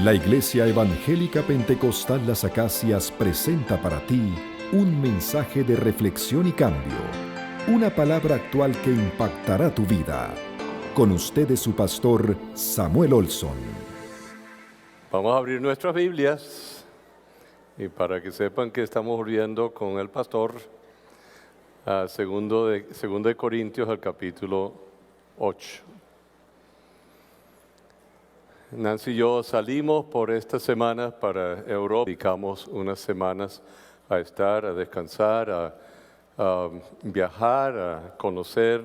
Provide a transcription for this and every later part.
La Iglesia Evangélica Pentecostal Las Acacias presenta para ti un mensaje de reflexión y cambio, una palabra actual que impactará tu vida. Con ustedes su pastor Samuel Olson. Vamos a abrir nuestras Biblias y para que sepan que estamos viendo con el pastor a segundo de Corintios, al capítulo 8. Nancy y yo salimos por estas semanas para Europa. Dedicamos unas semanas a descansar, a viajar, a conocer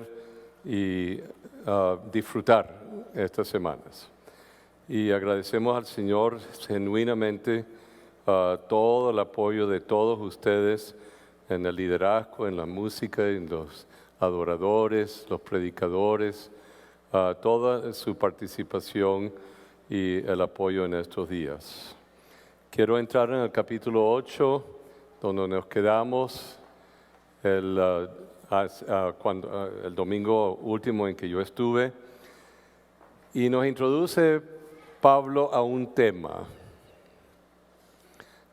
y a disfrutar estas semanas. Y agradecemos al Señor genuinamente todo el apoyo de todos ustedes en el liderazgo, en la música, en los adoradores, los predicadores, toda su participación y el apoyo en estos días. Quiero entrar en el capítulo 8, donde nos quedamos el domingo último en que yo estuve, y nos introduce Pablo a un tema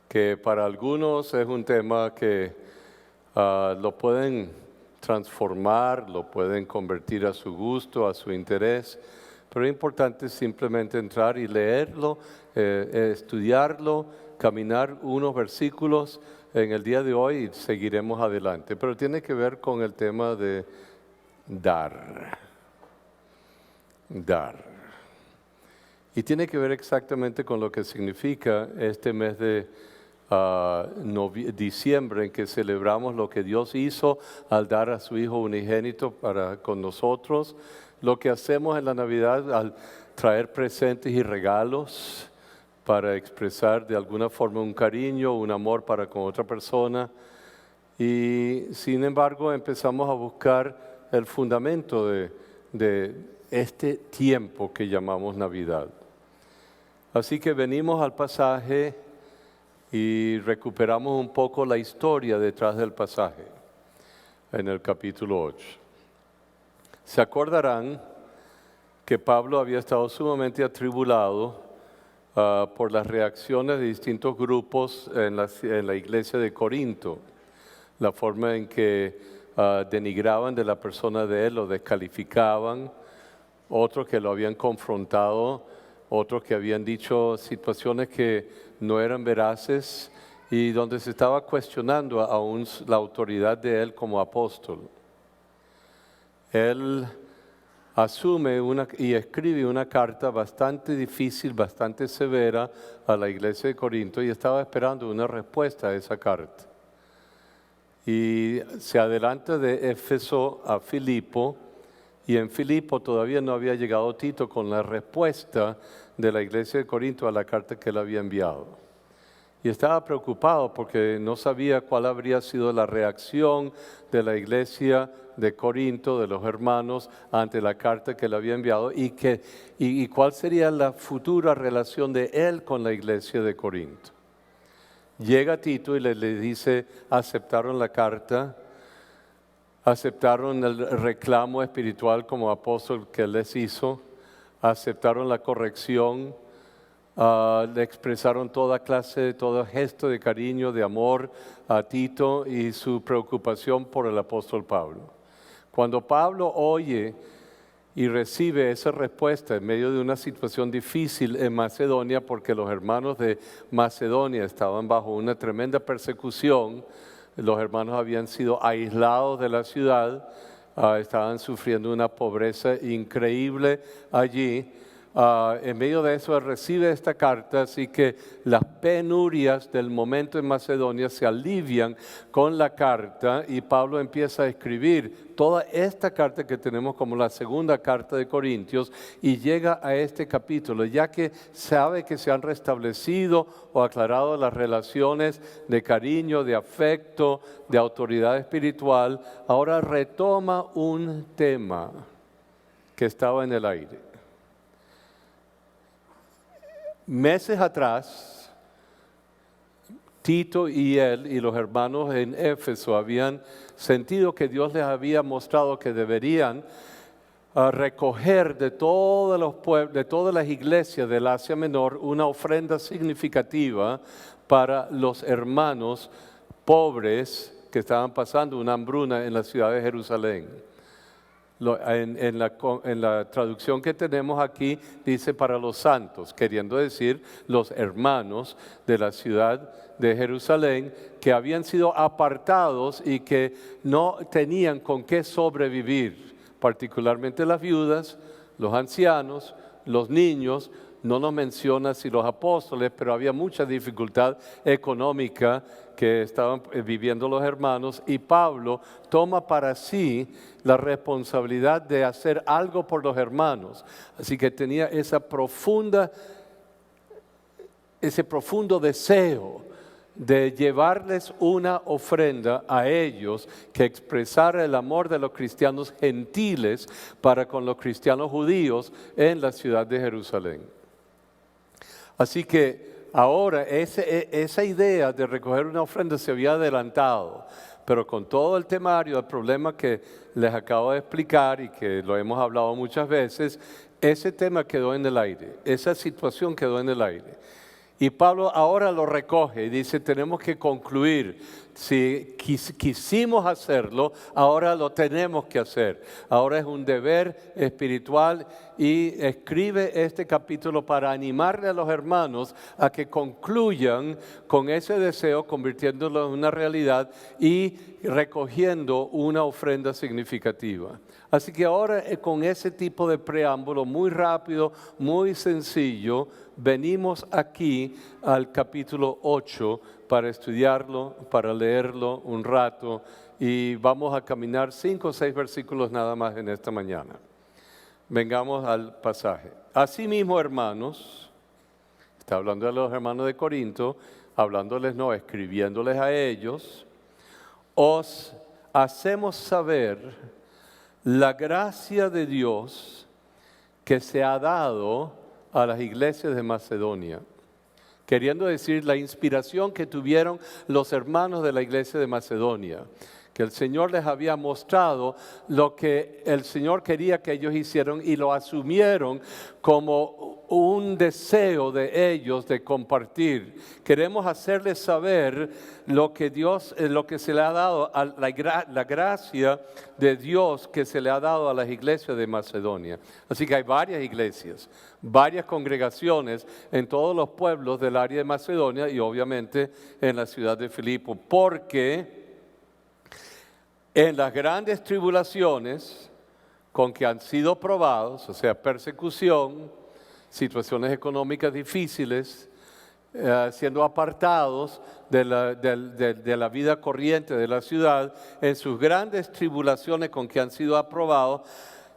que para algunos es un tema que lo pueden transformar, lo pueden convertir a su gusto, a su interés, pero es importante simplemente entrar y leerlo, estudiarlo, caminar unos versículos en el día de hoy y seguiremos adelante. Pero tiene que ver con el tema de dar. Y tiene que ver exactamente con lo que significa este mes de diciembre, en que celebramos lo que Dios hizo al dar a su Hijo unigénito con nosotros, lo que hacemos en la Navidad al traer presentes y regalos para expresar de alguna forma un cariño, un amor para con otra persona. Y sin embargo empezamos a buscar el fundamento de este tiempo que llamamos Navidad. Así que venimos al pasaje y recuperamos un poco la historia detrás del pasaje en el capítulo 8. Se acordarán que Pablo había estado sumamente atribulado por las reacciones de distintos grupos en la iglesia de Corinto, la forma en que denigraban de la persona de él, lo descalificaban, otros que lo habían confrontado, otros que habían dicho situaciones que no eran veraces y donde se estaba cuestionando aún la autoridad de él como apóstol. Él asume y escribe una carta bastante difícil, bastante severa a la iglesia de Corinto y estaba esperando una respuesta a esa carta. Y se adelanta de Éfeso a Filipo, y en Filipo todavía no había llegado Tito con la respuesta de la iglesia de Corinto a la carta que él había enviado. Y estaba preocupado porque no sabía cuál habría sido la reacción de la iglesia de Corinto, de los hermanos, ante la carta que él había enviado y cuál sería la futura relación de él con la iglesia de Corinto. Llega Tito y le dice, aceptaron la carta, aceptaron el reclamo espiritual como apóstol que él les hizo, aceptaron la corrección, le expresaron todo gesto de cariño, de amor a Tito y su preocupación por el apóstol Pablo. Cuando Pablo oye y recibe esa respuesta en medio de una situación difícil en Macedonia, porque los hermanos de Macedonia estaban bajo una tremenda persecución, los hermanos habían sido aislados de la ciudad, estaban sufriendo una pobreza increíble allí. En medio de eso él recibe esta carta, así que las penurias del momento en Macedonia se alivian con la carta y Pablo empieza a escribir toda esta carta que tenemos como la segunda carta de Corintios y llega a este capítulo, ya que sabe que se han restablecido o aclarado las relaciones de cariño, de afecto, de autoridad espiritual, ahora retoma un tema que estaba en el aire. Meses atrás, Tito y él y los hermanos en Éfeso habían sentido que Dios les había mostrado que deberían recoger de todos los pueblos, de todas las iglesias del Asia Menor una ofrenda significativa para los hermanos pobres que estaban pasando una hambruna en la ciudad de Jerusalén. En la traducción que tenemos aquí dice para los santos, queriendo decir los hermanos de la ciudad de Jerusalén que habían sido apartados y que no tenían con qué sobrevivir, particularmente las viudas, los ancianos, los niños. No nos menciona si los apóstoles, pero había mucha dificultad económica que estaban viviendo los hermanos, y Pablo toma para sí la responsabilidad de hacer algo por los hermanos. Así que tenía ese profundo deseo de llevarles una ofrenda a ellos que expresara el amor de los cristianos gentiles para con los cristianos judíos en la ciudad de Jerusalén. Así que ahora esa idea de recoger una ofrenda se había adelantado, pero con todo el temario, el problema que les acabo de explicar y que lo hemos hablado muchas veces, ese tema quedó en el aire, esa situación quedó en el aire. Y Pablo ahora lo recoge y dice, tenemos que concluir. Si quisimos hacerlo, ahora lo tenemos que hacer. Ahora es un deber espiritual, y escribe este capítulo para animarle a los hermanos a que concluyan con ese deseo, convirtiéndolo en una realidad y recogiendo una ofrenda significativa. Así que ahora, con ese tipo de preámbulo muy rápido, muy sencillo, venimos aquí al capítulo 8 para estudiarlo, para leerlo un rato, y vamos a caminar 5 o 6 versículos nada más en esta mañana. Vengamos al pasaje. Asimismo, hermanos, está hablando de los hermanos de Corinto, hablándoles, no, escribiéndoles a ellos, os hacemos saber la gracia de Dios que se ha dado a las iglesias de Macedonia. Queriendo decir la inspiración que tuvieron los hermanos de la iglesia de Macedonia, que el Señor les había mostrado lo que el Señor quería que ellos hicieran, y lo asumieron como un deseo de ellos de compartir. Queremos hacerles saber lo que Dios, lo que se le ha dado, la gracia de Dios que se le ha dado a las iglesias de Macedonia. Así que hay varias iglesias, varias congregaciones en todos los pueblos del área de Macedonia y obviamente en la ciudad de Filipo, porque en las grandes tribulaciones con que han sido probados, o sea, persecución, situaciones económicas difíciles, siendo apartados de la vida corriente de la ciudad, en sus grandes tribulaciones con que han sido aprobados,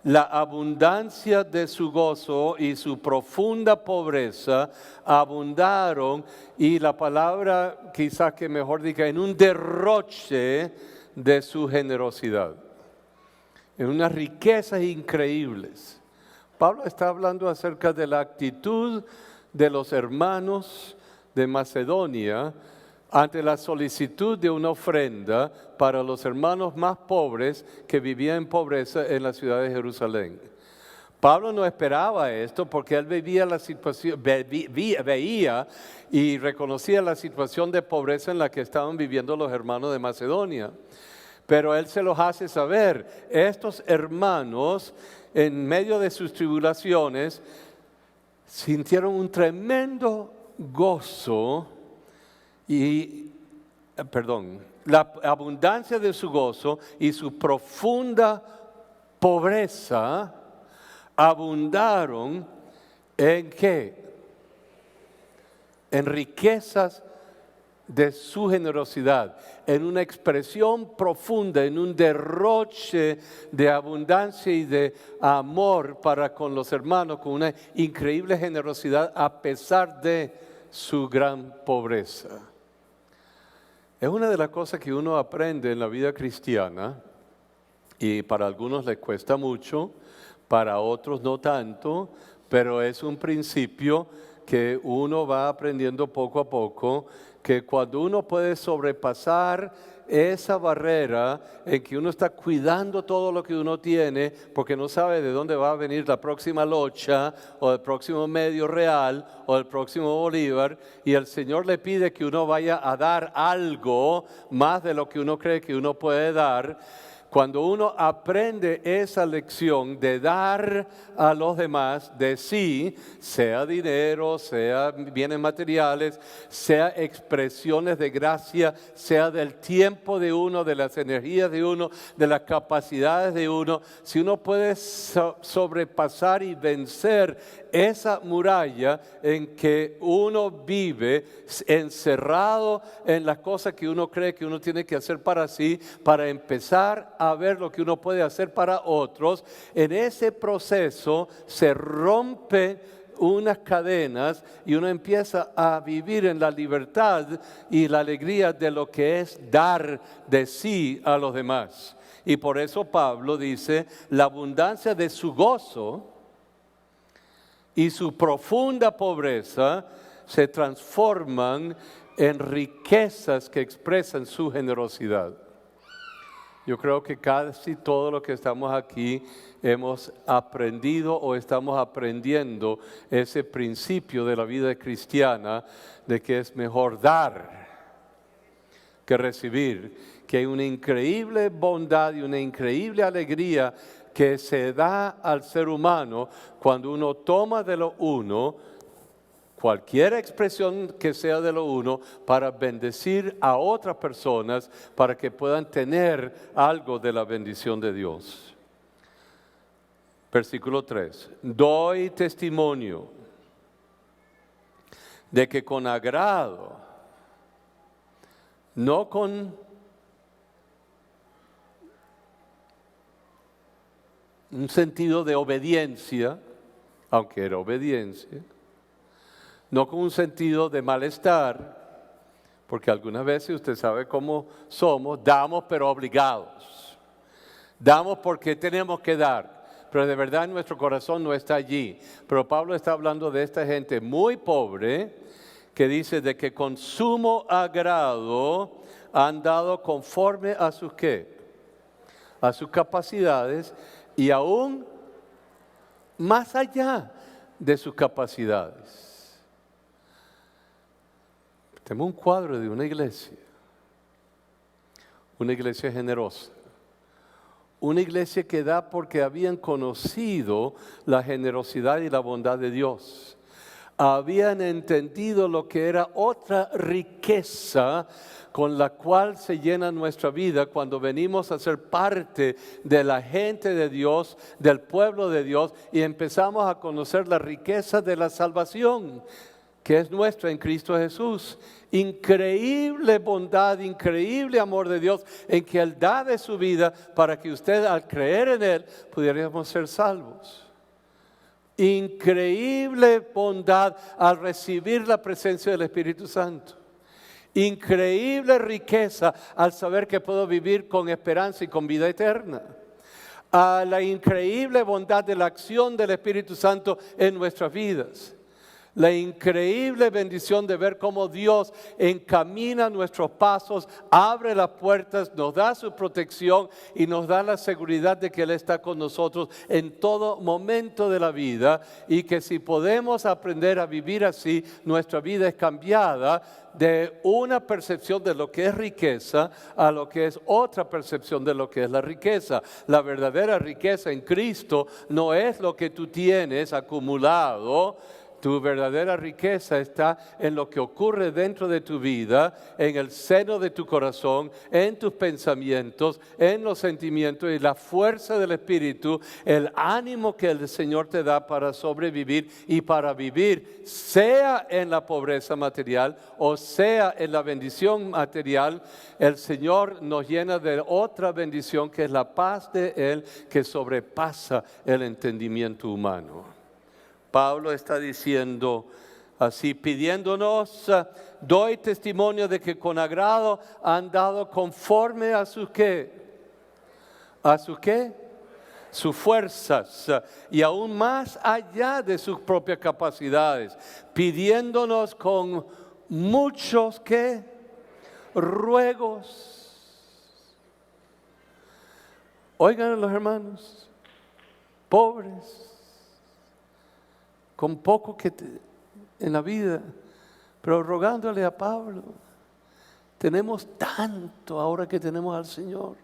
la abundancia de su gozo y su profunda pobreza abundaron, y la palabra quizás que mejor diga, en un derroche de su generosidad, en unas riquezas increíbles. Pablo está hablando acerca de la actitud de los hermanos de Macedonia ante la solicitud de una ofrenda para los hermanos más pobres que vivían en pobreza en la ciudad de Jerusalén. Pablo no esperaba esto porque él veía la situación, veía y reconocía la situación de pobreza en la que estaban viviendo los hermanos de Macedonia. Pero él se los hace saber. Estos hermanos, en medio de sus tribulaciones, sintieron un tremendo gozo la abundancia de su gozo y su profunda pobreza abundaron ¿en qué? En riquezas de su generosidad, en una expresión profunda, en un derroche de abundancia y de amor para con los hermanos, con una increíble generosidad a pesar de su gran pobreza. Es una de las cosas que uno aprende en la vida cristiana, y para algunos les cuesta mucho, para otros no tanto, pero es un principio que uno va aprendiendo poco a poco, que cuando uno puede sobrepasar esa barrera en que uno está cuidando todo lo que uno tiene porque no sabe de dónde va a venir la próxima locha o el próximo medio real o el próximo bolívar, y el Señor le pide que uno vaya a dar algo más de lo que uno cree que uno puede dar. Cuando uno aprende esa lección de dar a los demás de sí, sea dinero, sea bienes materiales, sea expresiones de gracia, sea del tiempo de uno, de las energías de uno, de las capacidades de uno, si uno puede sobrepasar y vencer esa muralla en que uno vive encerrado en las cosas que uno cree que uno tiene que hacer para sí, para empezar a ver lo que uno puede hacer para otros, en ese proceso se rompe unas cadenas y uno empieza a vivir en la libertad y la alegría de lo que es dar de sí a los demás. Y por eso Pablo dice, la abundancia de su gozo y su profunda pobreza se transforman en riquezas que expresan su generosidad. Yo creo que casi todo lo que estamos aquí hemos aprendido o estamos aprendiendo ese principio de la vida cristiana de que es mejor dar que recibir, que hay una increíble bondad y una increíble alegría que se da al ser humano cuando uno toma de lo uno, cualquier expresión que sea de lo uno, para bendecir a otras personas, para que puedan tener algo de la bendición de Dios. Versículo 3. Doy testimonio de que con agrado, no con un sentido de obediencia, aunque era obediencia, no con un sentido de malestar, porque algunas veces usted sabe cómo somos, damos pero obligados, damos porque tenemos que dar, pero de verdad nuestro corazón no está allí. Pero Pablo está hablando de esta gente muy pobre, que dice de que con sumo agrado han dado conforme a sus ¿qué? A sus capacidades, y aún más allá de sus capacidades. Tenemos un cuadro de una iglesia generosa, una iglesia que da porque habían conocido la generosidad y la bondad de Dios. Habían entendido lo que era otra riqueza con la cual se llena nuestra vida cuando venimos a ser parte de la gente de Dios, del pueblo de Dios, y empezamos a conocer la riqueza de la salvación que es nuestra en Cristo Jesús. Increíble bondad, increíble amor de Dios en que Él da de su vida para que usted, al creer en Él, pudiéramos ser salvos. Increíble bondad al recibir la presencia del Espíritu Santo. Increíble riqueza al saber que puedo vivir con esperanza y con vida eterna. A la increíble bondad de la acción del Espíritu Santo en nuestras vidas. La increíble bendición de ver cómo Dios encamina nuestros pasos, abre las puertas, nos da su protección y nos da la seguridad de que Él está con nosotros en todo momento de la vida, y que si podemos aprender a vivir así, nuestra vida es cambiada de una percepción de lo que es riqueza a lo que es otra percepción de lo que es la riqueza. La verdadera riqueza en Cristo no es lo que tú tienes acumulado. Tu verdadera riqueza está en lo que ocurre dentro de tu vida, en el seno de tu corazón, en tus pensamientos, en los sentimientos y la fuerza del Espíritu, el ánimo que el Señor te da para sobrevivir y para vivir, sea en la pobreza material o sea en la bendición material. El Señor nos llena de otra bendición que es la paz de Él, que sobrepasa el entendimiento humano. Pablo está diciendo así, pidiéndonos, doy testimonio de que con agrado han dado conforme a sus ¿qué? ¿A sus qué? Sus fuerzas, y aún más allá de sus propias capacidades, pidiéndonos con muchos ¿qué? Ruegos. Oigan a los hermanos, pobres, con poco en la vida, pero rogándole a Pablo. Tenemos tanto ahora que tenemos al Señor.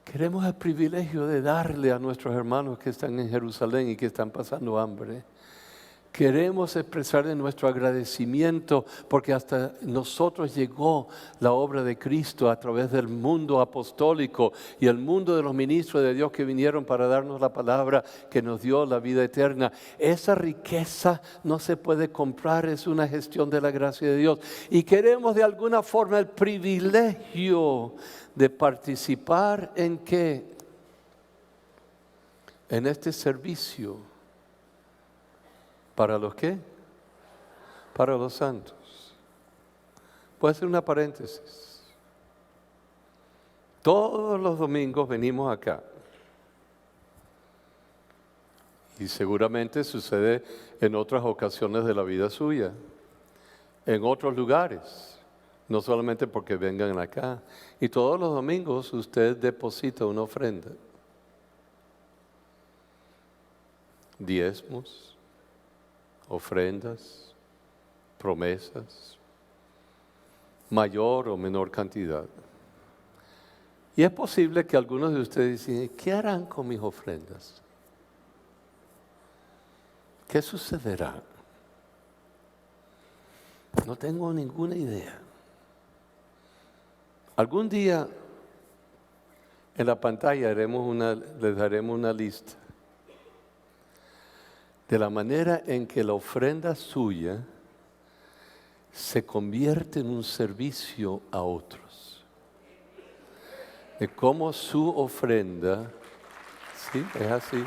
Queremos el privilegio de darle a nuestros hermanos que están en Jerusalén y que están pasando hambre. Queremos expresar nuestro agradecimiento porque hasta nosotros llegó la obra de Cristo a través del mundo apostólico y el mundo de los ministros de Dios que vinieron para darnos la palabra que nos dio la vida eterna. Esa riqueza no se puede comprar, es una gestión de la gracia de Dios. Y queremos de alguna forma el privilegio de participar en ¿qué? En este servicio. ¿Para los qué? Para los santos. Puede ser una paréntesis. Todos los domingos venimos acá. Y seguramente sucede en otras ocasiones de la vida suya. En otros lugares. No solamente porque vengan acá. Y todos los domingos usted deposita una ofrenda. Diezmos. Ofrendas, promesas, mayor o menor cantidad. Y es posible que algunos de ustedes digan, ¿qué harán con mis ofrendas? ¿Qué sucederá? No tengo ninguna idea. Algún día en la pantalla les daremos una lista de la manera en que la ofrenda suya se convierte en un servicio a otros. De cómo su ofrenda, sí, es así.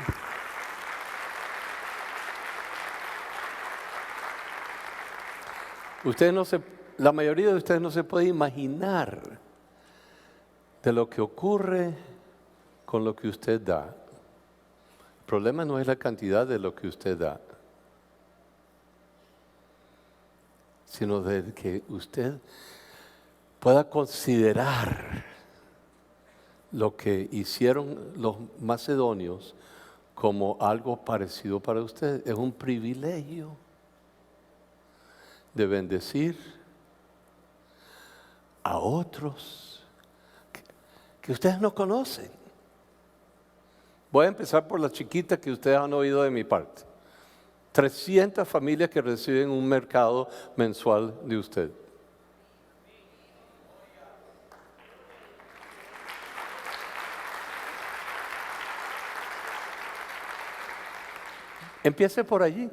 La mayoría de ustedes no se puede imaginar de lo que ocurre con lo que usted da. El problema no es la cantidad de lo que usted da, sino de que usted pueda considerar lo que hicieron los macedonios como algo parecido para usted. Es un privilegio de bendecir a otros que ustedes no conocen. Voy a empezar por la chiquita que ustedes han oído de mi parte. 300 familias que reciben un mercado mensual de usted. Empiece por allí.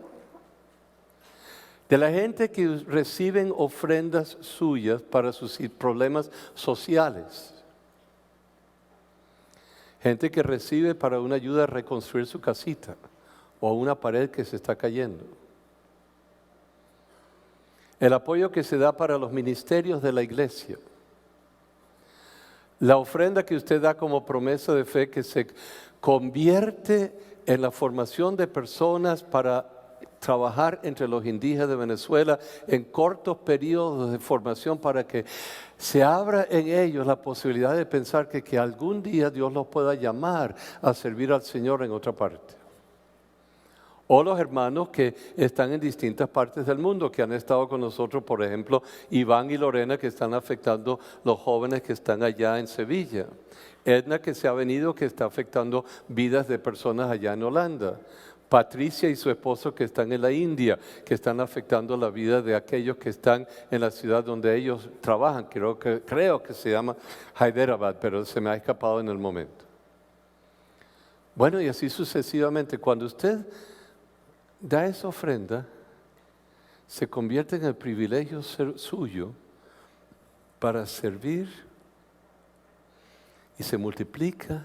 De la gente que reciben ofrendas suyas para sus problemas sociales. Gente que recibe para una ayuda a reconstruir su casita o una pared que se está cayendo. El apoyo que se da para los ministerios de la iglesia. La ofrenda que usted da como promesa de fe que se convierte en la formación de personas para trabajar entre los indígenas de Venezuela en cortos periodos de formación para que se abra en ellos la posibilidad de pensar que algún día Dios los pueda llamar a servir al Señor en otra parte. O los hermanos que están en distintas partes del mundo, que han estado con nosotros, por ejemplo, Iván y Lorena, que están afectando los jóvenes que están allá en Sevilla. Edna, que se ha venido, que está afectando vidas de personas allá en Holanda. Patricia y su esposo que están en la India, que están afectando la vida de aquellos que están en la ciudad donde ellos trabajan. Creo que se llama Hyderabad, pero se me ha escapado en el momento. Bueno, y así sucesivamente. Cuando usted da esa ofrenda, se convierte en el privilegio suyo para servir y se multiplica,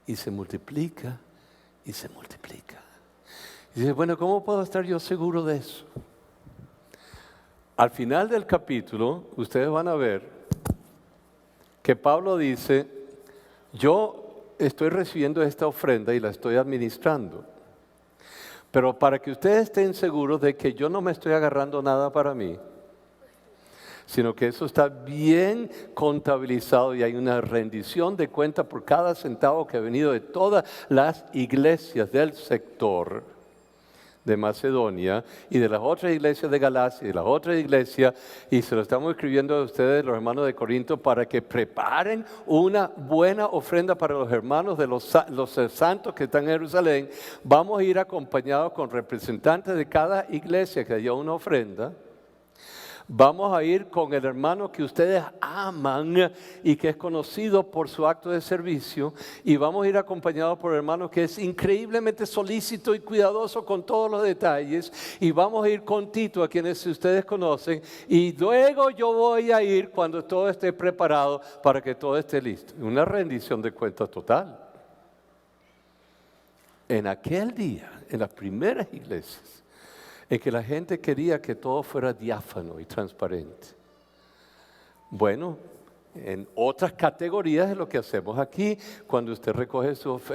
y se multiplica, y se multiplica. Y dice, bueno, ¿cómo puedo estar yo seguro de eso? Al final del capítulo, ustedes van a ver que Pablo dice, yo estoy recibiendo esta ofrenda y la estoy administrando. Pero para que ustedes estén seguros de que yo no me estoy agarrando nada para mí, sino que eso está bien contabilizado y hay una rendición de cuenta por cada centavo que ha venido de todas las iglesias del sector de Macedonia y de las otras iglesias de Galacia y de las otras iglesias, y se lo estamos escribiendo a ustedes, los hermanos de Corinto, para que preparen una buena ofrenda para los hermanos de los santos que están en Jerusalén. Vamos a ir acompañados con representantes de cada iglesia que haya una ofrenda. Vamos a ir con el hermano que ustedes aman y que es conocido por su acto de servicio. Y vamos a ir acompañados por el hermano que es increíblemente solícito y cuidadoso con todos los detalles. Y vamos a ir con Tito, a quienes ustedes conocen. Y luego yo voy a ir cuando todo esté preparado para que todo esté listo. Una rendición de cuentas total. En aquel día, en las primeras iglesias, en que la gente quería que todo fuera diáfano y transparente. Bueno, en otras categorías es lo que hacemos aquí. Cuando usted recoge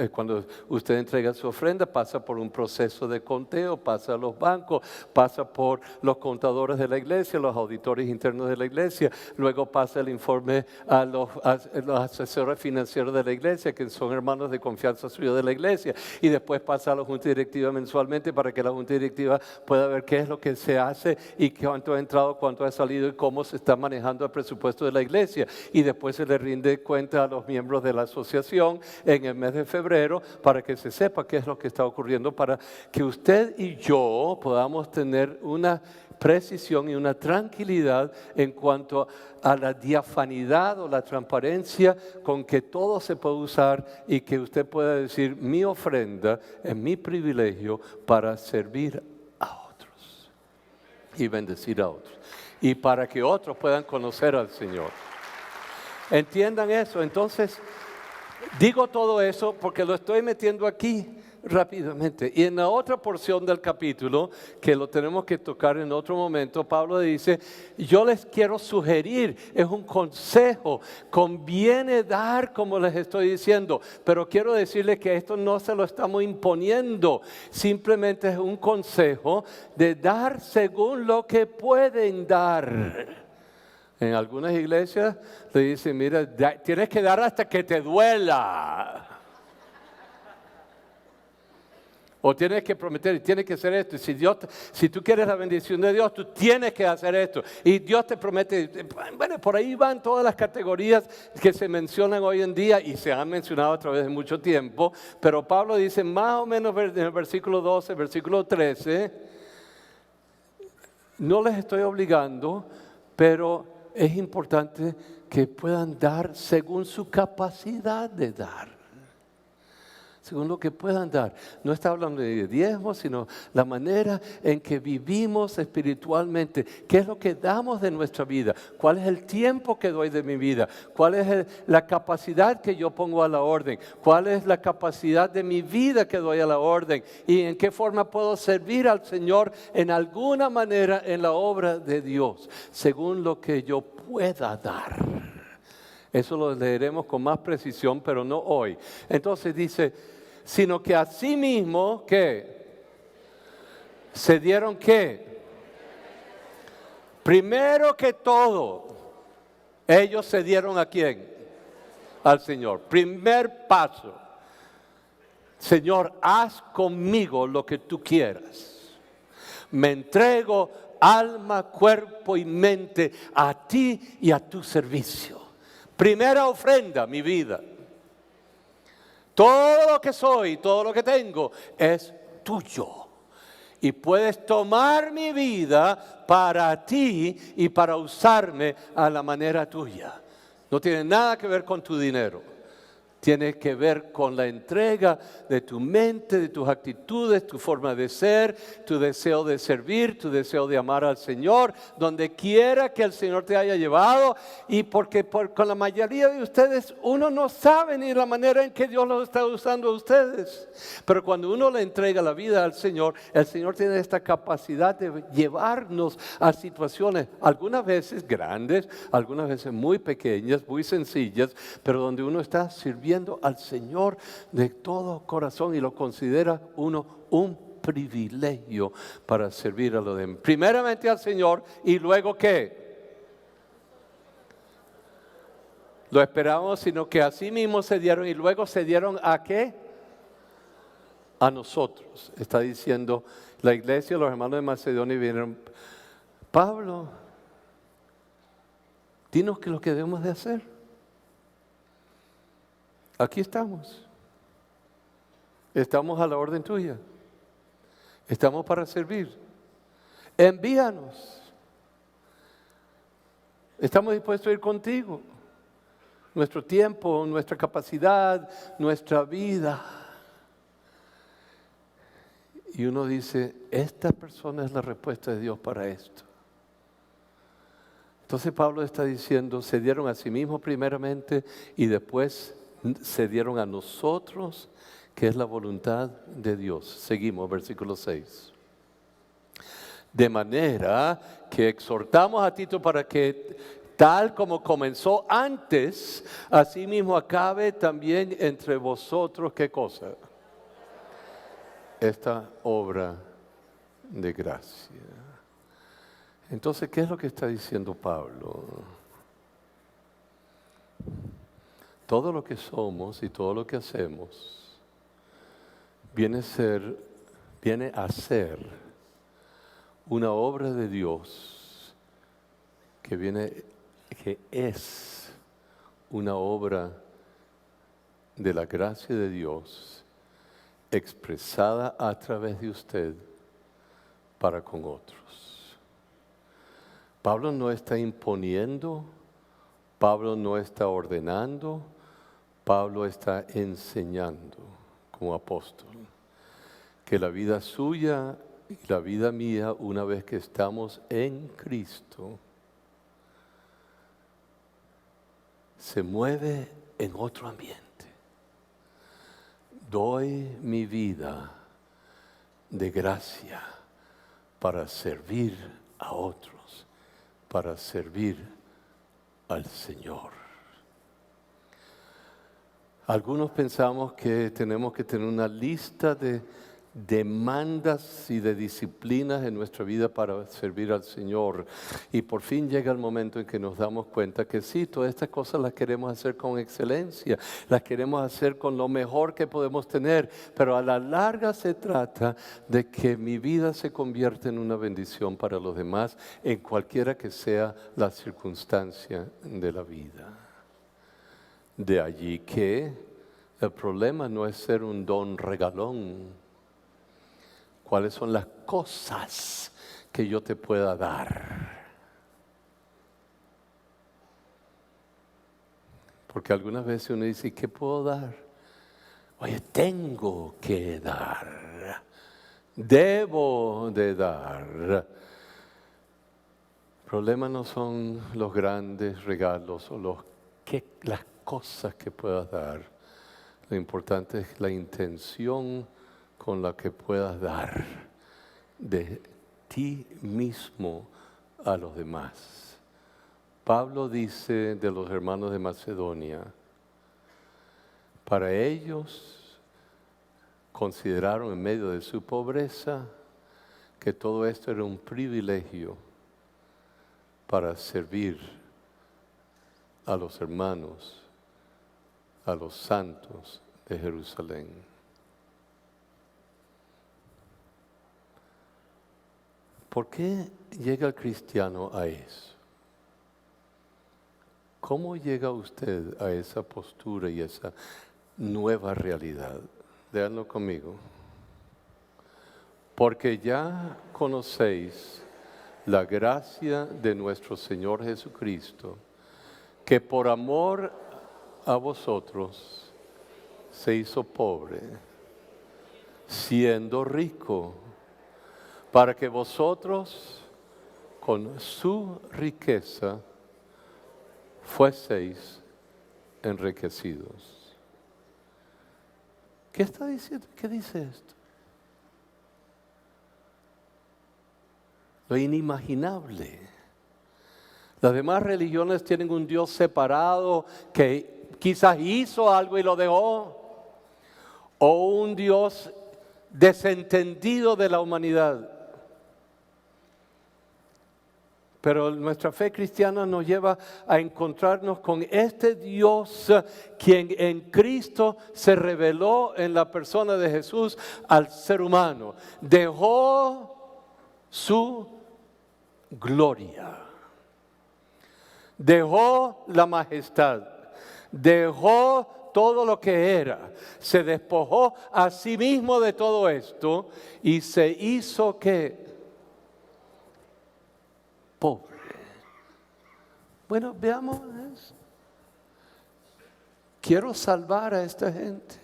cuando usted entrega su ofrenda, pasa por un proceso de conteo, pasa a los bancos, pasa por los contadores de la iglesia, los auditores internos de la iglesia, luego pasa el informe a los asesores financieros de la iglesia, que son hermanos de confianza suyo de la iglesia, y después pasa a la junta directiva mensualmente para que la junta directiva pueda ver qué es lo que se hace y cuánto ha entrado, cuánto ha salido y cómo se está manejando el presupuesto de la iglesia. Y después se le rinde cuenta a los miembros de la asociación en el mes de febrero para que se sepa qué es lo que está ocurriendo, para que usted y yo podamos tener una precisión y una tranquilidad en cuanto a la diafanidad o la transparencia con que todo se puede usar y que usted pueda decir: mi ofrenda es mi privilegio para servir a otros y bendecir a otros y para que otros puedan conocer al Señor. Entiendan eso. Entonces, digo todo eso porque lo estoy metiendo aquí rápidamente. Y en la otra porción del capítulo, que lo tenemos que tocar en otro momento, Pablo dice: yo les quiero sugerir, es un consejo, conviene dar como les estoy diciendo, pero quiero decirles que esto no se lo estamos imponiendo, simplemente es un consejo de dar según lo que pueden dar. En algunas iglesias le dicen: mira, tienes que dar hasta que te duela. O tienes que prometer y tienes que hacer esto. Si tú quieres la bendición de Dios, tú tienes que hacer esto. Y Dios te promete. Bueno, por ahí van todas las categorías que se mencionan hoy en día y se han mencionado a través de mucho tiempo. Pero Pablo dice más o menos en el versículo 12, versículo 13, no les estoy obligando, pero es importante que puedan dar según su capacidad de dar. Según lo que puedan dar. No está hablando de diezmos, sino la manera en que vivimos espiritualmente. ¿Qué es lo que damos de nuestra vida? ¿Cuál es el tiempo que doy de mi vida? ¿Cuál es la capacidad que yo pongo a la orden? ¿Cuál es la capacidad de mi vida que doy a la orden? ¿Y en qué forma puedo servir al Señor en alguna manera en la obra de Dios? Según lo que yo pueda dar. Eso lo leeremos con más precisión, pero no hoy. Entonces dice: sino que asimismo, ¿qué? Se dieron, ¿qué? Primero que todo, ellos se dieron ¿a quién? Al Señor. Primer paso: Señor, haz conmigo lo que tú quieras. Me entrego alma, cuerpo y mente a ti y a tu servicio. Primera ofrenda, mi vida. Todo lo que soy, todo lo que tengo es tuyo. Y puedes tomar mi vida para ti y para usarme a la manera tuya. No tiene nada que ver con tu dinero. Tiene que ver con la entrega de tu mente, de tus actitudes, tu forma de ser, tu deseo de servir, tu deseo de amar al Señor, donde quiera que el Señor te haya llevado. Y porque con la mayoría de ustedes uno no sabe ni la manera en que Dios los está usando a ustedes. Pero cuando uno le entrega la vida al Señor, el Señor tiene esta capacidad de llevarnos a situaciones, algunas veces grandes, algunas veces muy pequeñas, muy sencillas, pero donde uno está sirviendo al Señor de todo corazón y lo considera uno un privilegio para servir a los demás. Primeramente al Señor y luego ¿qué? lo esperábamos, sino que así mismo se dieron y luego se dieron ¿a qué? A nosotros. Está diciendo la iglesia, los hermanos de Macedonia vinieron, Pablo, dinos qué es lo que debemos de hacer. Aquí estamos. Estamos a la orden tuya. Estamos para servir. Envíanos. Estamos dispuestos a ir contigo. Nuestro tiempo, nuestra capacidad, nuestra vida. Y uno dice, esta persona es la respuesta de Dios para esto. Entonces Pablo está diciendo, se dieron a sí mismos primeramente y después se dieron a nosotros, que es la voluntad de Dios. Seguimos, versículo 6. De manera que exhortamos a Tito para que tal como comenzó antes, así mismo acabe también entre vosotros, ¿qué cosa? Esta obra de gracia. Entonces, ¿qué es lo que está diciendo Pablo? Todo lo que somos y todo lo que hacemos viene a ser una obra de Dios que es una obra de la gracia de Dios expresada a través de usted para con otros. Pablo no está imponiendo, Pablo no está ordenando, Pablo está enseñando como apóstol que la vida suya y la vida mía, una vez que estamos en Cristo, se mueve en otro ambiente. Doy mi vida de gracia para servir a otros, para servir al Señor. Algunos pensamos que tenemos que tener una lista de demandas y de disciplinas en nuestra vida para servir al Señor. Y por fin llega el momento en que nos damos cuenta que sí, todas estas cosas las queremos hacer con excelencia, las queremos hacer con lo mejor que podemos tener, pero a la larga se trata de que mi vida se convierta en una bendición para los demás, en cualquiera que sea la circunstancia de la vida. De allí que el problema no es ser un don regalón. ¿Cuáles son las cosas que yo te pueda dar? Porque algunas veces uno dice, ¿qué puedo dar? Oye, tengo que dar. Debo de dar. El problema no son los grandes regalos o las cosas que puedas dar. Lo importante es la intención con la que puedas dar de ti mismo a los demás. Pablo dice de los hermanos de Macedonia, para ellos consideraron en medio de su pobreza que todo esto era un privilegio para servir a los hermanos, a los santos de Jerusalén. ¿Por qué llega el cristiano a eso? ¿Cómo llega usted a esa postura y esa nueva realidad? Léanlo conmigo. Porque ya conocéis la gracia de nuestro Señor Jesucristo, que por amor a vosotros se hizo pobre, siendo rico, para que vosotros con su riqueza fueseis enriquecidos. ¿Qué está diciendo? ¿Qué dice esto? Lo inimaginable. Las demás religiones tienen un Dios separado que quizás hizo algo y lo dejó, o un Dios desentendido de la humanidad. Pero nuestra fe cristiana nos lleva a encontrarnos con este Dios quien en Cristo se reveló en la persona de Jesús al ser humano. Dejó su gloria, dejó la majestad, dejó todo lo que era, se despojó a sí mismo de todo esto y se hizo ¿qué? Pobre. Bueno, veamos eso. Quiero salvar a esta gente.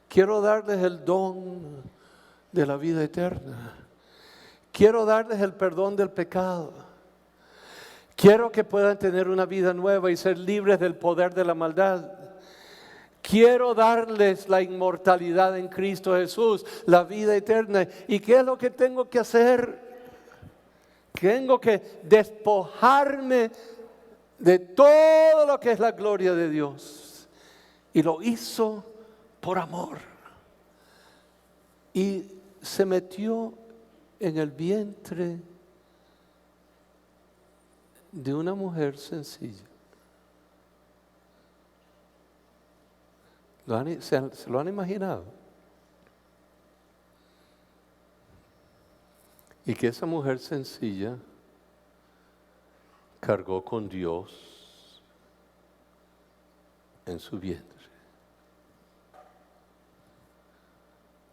Quiero darles el don de la vida eterna. Quiero darles el perdón del pecado. Quiero que puedan tener una vida nueva y ser libres del poder de la maldad. Quiero darles la inmortalidad en Cristo Jesús, la vida eterna. ¿Y qué es lo que tengo que hacer? Tengo que despojarme de todo lo que es la gloria de Dios. Y lo hizo por amor. Y se metió en el vientre de una mujer sencilla. ¿Se lo han imaginado? Y que esa mujer sencilla cargó con Dios en su vientre.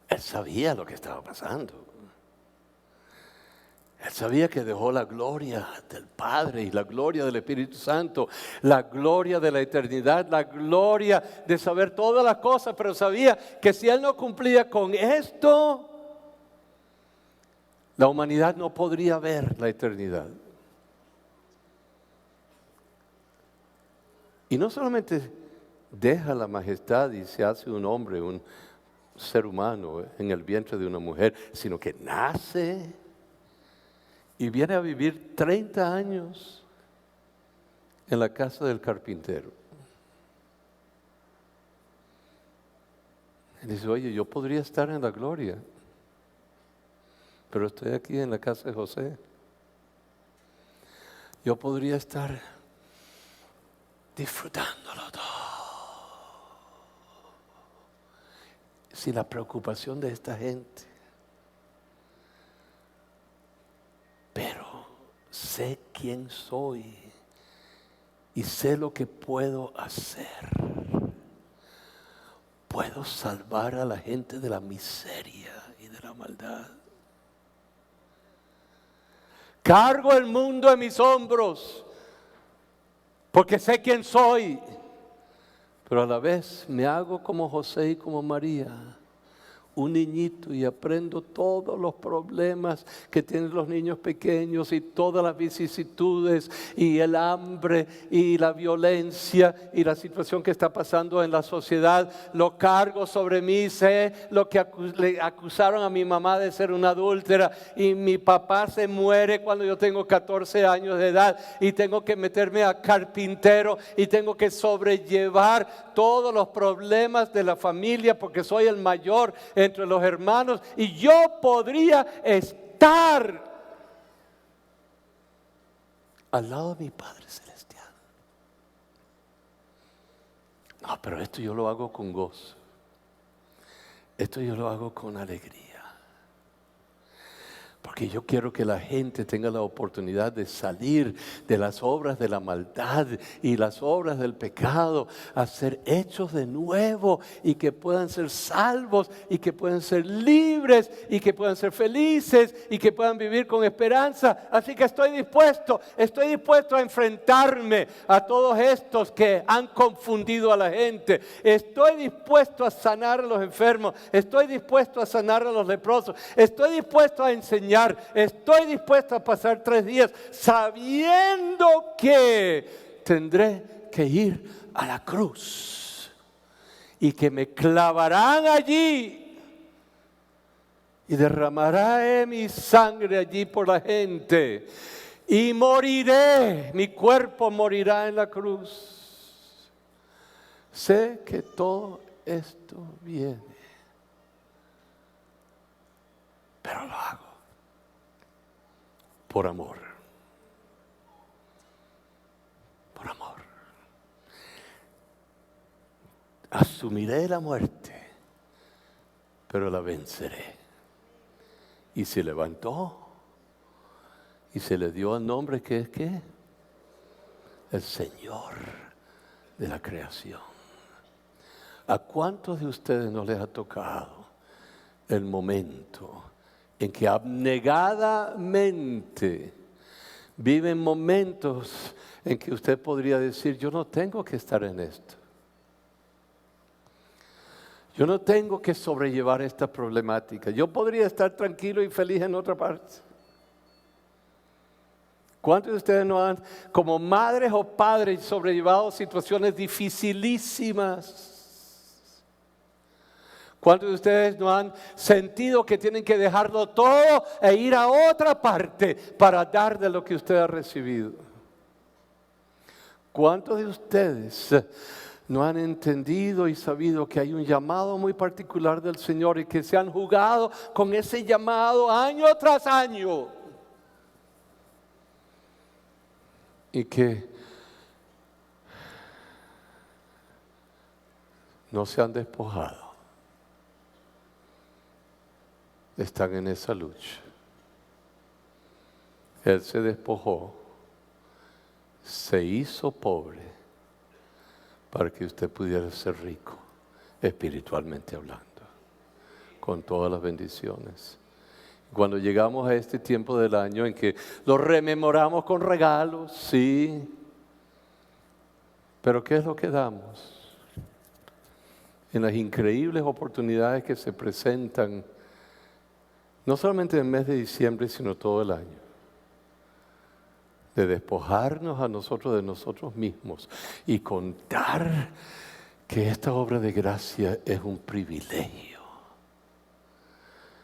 Él sabía lo que estaba pasando. Él sabía que dejó la gloria del Padre y la gloria del Espíritu Santo, la gloria de la eternidad, la gloria de saber todas las cosas, pero sabía que si él no cumplía con esto, la humanidad no podría ver la eternidad. Y no solamente deja la majestad y se hace un hombre, un ser humano en el vientre de una mujer, sino que nace y viene a vivir 30 años en la casa del carpintero. Y dice, oye, yo podría estar en la gloria, pero estoy aquí en la casa de José. Yo podría estar disfrutándolo todo sin la preocupación de esta gente. Pero sé quién soy y sé lo que puedo hacer. Puedo salvar a la gente de la miseria y de la maldad. Cargo el mundo en mis hombros porque sé quién soy, pero a la vez me hago como José y como María, un niñito, y aprendo todos los problemas que tienen los niños pequeños y todas las vicisitudes y el hambre y la violencia y la situación que está pasando en la sociedad. Lo cargo sobre mí. Sé lo que le acusaron a mi mamá de ser una adúltera y mi papá se muere cuando yo tengo 14 años de edad y tengo que meterme a carpintero y tengo que sobrellevar todos los problemas de la familia porque soy el mayor entre los hermanos, y yo podría estar al lado de mi Padre Celestial. No, pero esto yo lo hago con gozo. Esto yo lo hago con alegría. Porque yo quiero que la gente tenga la oportunidad de salir de las obras de la maldad y las obras del pecado, a ser hechos de nuevo y que puedan ser salvos y que puedan ser libres y que puedan ser felices y que puedan vivir con esperanza. Así que estoy dispuesto a enfrentarme a todos estos que han confundido a la gente. Estoy dispuesto a sanar a los enfermos. Estoy dispuesto a sanar a los leprosos. Estoy dispuesto a enseñar. Estoy dispuesto a pasar 3 días sabiendo que tendré que ir a la cruz y que me clavarán allí y derramaré mi sangre allí por la gente y moriré, mi cuerpo morirá en la cruz. Sé que todo esto viene, pero lo hago por amor. asumiré la muerte, pero la venceré. Y se levantó y se le dio el nombre que es ¿qué? El Señor de la creación. ¿A cuántos de ustedes no les ha tocado el momento en que abnegadamente viven momentos en que usted podría decir, yo no tengo que estar en esto? Yo no tengo que sobrellevar esta problemática. Yo podría estar tranquilo y feliz en otra parte. ¿Cuántos de ustedes no han, como madres o padres, sobrellevado situaciones dificilísimas? ¿Cuántos de ustedes no han sentido que tienen que dejarlo todo e ir a otra parte para dar de lo que usted ha recibido? ¿Cuántos de ustedes no han entendido y sabido que hay un llamado muy particular del Señor y que se han jugado con ese llamado año tras año? Y que no se han despojado. Están en esa lucha. Él se despojó, se hizo pobre para que usted pudiera ser rico, espiritualmente hablando, con todas las bendiciones. Cuando llegamos a este tiempo del año en que lo rememoramos con regalos, sí, pero ¿qué es lo que damos? En las increíbles oportunidades que se presentan, no solamente en el mes de diciembre, sino todo el año, de despojarnos a nosotros de nosotros mismos y contar que esta obra de gracia es un privilegio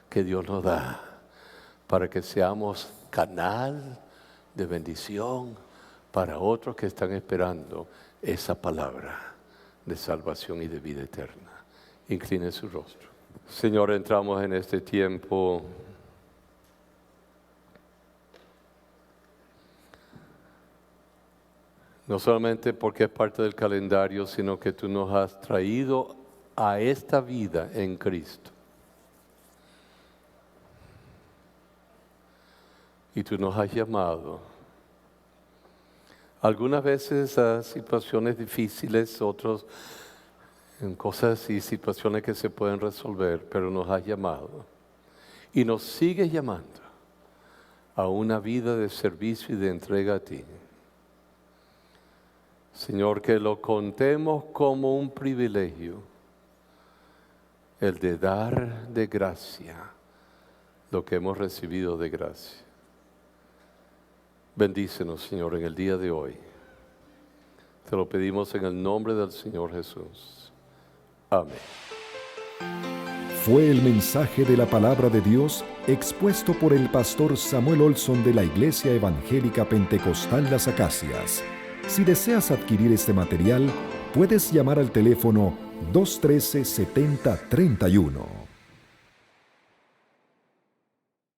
que Dios nos da para que seamos canal de bendición para otros que están esperando esa palabra de salvación y de vida eterna. Incline su rostro. Señor, entramos en este tiempo no solamente porque es parte del calendario, sino que tú nos has traído a esta vida en Cristo. Y tú nos has llamado algunas veces a situaciones difíciles, otros en cosas y situaciones que se pueden resolver, pero nos has llamado y nos sigues llamando a una vida de servicio y de entrega a ti. Señor, que lo contemos como un privilegio, el de dar de gracia lo que hemos recibido de gracia. Bendícenos, Señor, en el día de hoy. Te lo pedimos en el nombre del Señor Jesús. Amén. Fue el mensaje de la palabra de Dios expuesto por el pastor Samuel Olson de la Iglesia Evangélica Pentecostal Las Acacias. Si deseas adquirir este material, puedes llamar al teléfono 213-7031.